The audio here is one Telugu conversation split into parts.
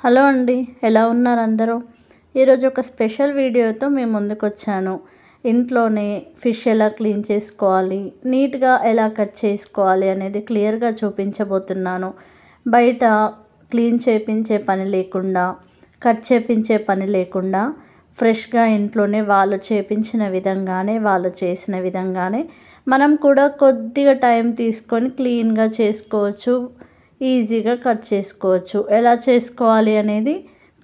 హలో అండి, ఎలా ఉన్నారు అందరూ? ఈరోజు ఒక స్పెషల్ వీడియోతో మేము ముందుకు వచ్చాను. ఇంట్లోనే ఫిష్ ఎలా క్లీన్ చేసుకోవాలి, నీట్గా ఎలా కట్ చేసుకోవాలి అనేది క్లియర్గా చూపించబోతున్నాను. బయట క్లీన్ చేయించే పని లేకుండా, కట్ చేయించే పని లేకుండా ఫ్రెష్గా ఇంట్లోనే వాళ్ళు చేయించిన విధంగానే, వాళ్ళు చేసిన విధంగానే మనం కూడా కొద్దిగా టైం తీసుకొని క్లీన్గా చేసుకోవచ్చు. ఈజీగా కట్ చేసుకోవచ్చు. ఎలా చేసుకోవాలి అనేది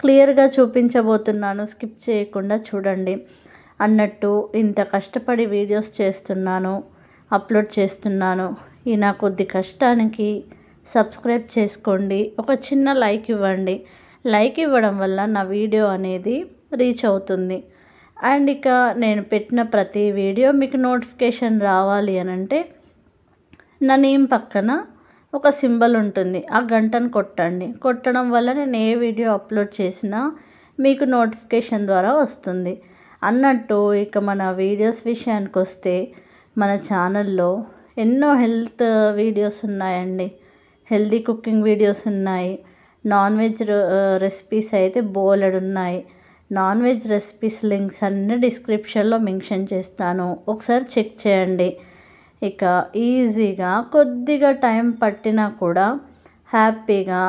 క్లియర్గా చూపించబోతున్నాను. స్కిప్ చేయకుండా చూడండి. అన్నట్టు ఇంత కష్టపడి వీడియోస్ చేస్తున్నాను, అప్లోడ్ చేస్తున్నాను. ఈ నా కొద్ది కష్టానికి సబ్స్క్రైబ్ చేసుకోండి, ఒక చిన్న లైక్ ఇవ్వండి. లైక్ ఇవ్వడం వల్ల నా వీడియో అనేది రీచ్ అవుతుంది. అండ్ ఇక నేను పెట్టిన ప్రతి వీడియో మీకు నోటిఫికేషన్ రావాలి అని అంటే నా నేమ్ పక్కన ఒక సింబల్ ఉంటుంది, ఆ గంటను కొట్టండి. కొట్టడం వల్ల నేను ఏ వీడియో అప్లోడ్ చేసినా మీకు నోటిఫికేషన్ ద్వారా వస్తుంది. అన్నట్టు ఇక మన వీడియోస్ విషయానికి వస్తే మన ఛానల్లో ఎన్నో హెల్త్ వీడియోస్ ఉన్నాయండి. హెల్తీ కుకింగ్ వీడియోస్ ఉన్నాయి. నాన్ వెజ్ రెసిపీస్ అయితే బోలెడు ఉన్నాయి. నాన్ వెజ్ రెసిపీస్ లింక్స్ అన్నీ డిస్క్రిప్షన్లో మెన్షన్ చేస్తాను, ఒకసారి చెక్ చేయండి. ఇక ఈజీగా కొద్దిగా టైం పట్టినా కూడా హ్యాపీగా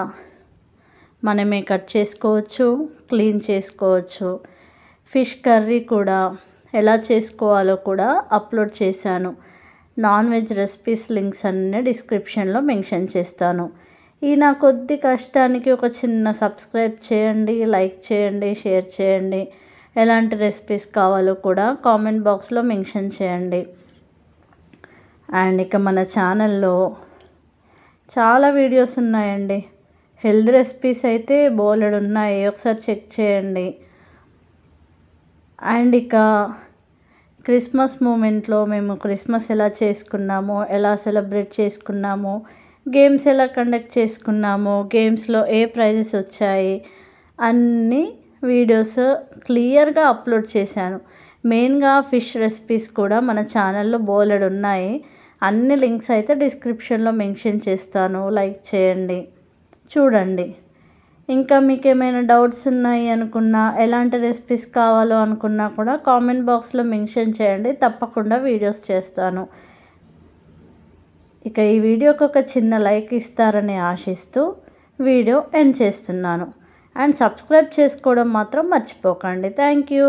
మనమే కట్ చేసుకోవచ్చు, క్లీన్ చేసుకోవచ్చు. ఫిష్ కర్రీ కూడా ఎలా చేసుకోవాలో కూడా అప్లోడ్ చేశాను. నాన్ వెజ్ రెసిపీస్ లింక్స్ అన్నీ డిస్క్రిప్షన్లో మెన్షన్ చేస్తాను. ఈ నా కొద్ది కష్టానికి ఒక చిన్న సబ్స్క్రైబ్ చేయండి, లైక్ చేయండి, షేర్ చేయండి. ఎలాంటి రెసిపీస్ కావాలో కూడా కామెంట్ బాక్స్లో మెన్షన్ చేయండి. అండ్ ఇక మన ఛానల్లో చాలా వీడియోస్ ఉన్నాయండి. హెల్త్ రెసిపీస్ అయితే బోలెడు ఉన్నాయి, ఒకసారి చెక్ చేయండి. అండ్ ఇక క్రిస్మస్ మూమెంట్లో మేము క్రిస్మస్ ఎలా చేసుకున్నామో, ఎలా సెలబ్రేట్ చేసుకున్నామో, గేమ్స్ ఎలా కండక్ట్ చేసుకున్నామో, గేమ్స్లో ఏ ప్రైజెస్ వచ్చాయి అన్నీ వీడియోస్ క్లియర్గా అప్లోడ్ చేశాను. మెయిన్గా ఫిష్ రెసిపీస్ కూడా మన ఛానల్లో బోలెడు ఉన్నాయి. అన్ని లింక్స్ అయితే డిస్క్రిప్షన్లో మెన్షన్ చేస్తాను, లైక్ చేయండి, చూడండి. ఇంకా మీకు ఏమైనా డౌట్స్ ఉన్నాయి అనుకున్నా, ఎలాంటి రెసిపీస్ కావాలో అనుకున్నా కూడా కామెంట్ బాక్స్లో మెన్షన్ చేయండి, తప్పకుండా వీడియోస్ చేస్తాను. ఇక ఈ వీడియోకి ఒక చిన్న లైక్ ఇస్తారని ఆశిస్తూ వీడియో ఎండ్ చేస్తున్నాను. అండ్ సబ్స్క్రైబ్ చేసుకోవడం మాత్రం మర్చిపోకండి. Thank you.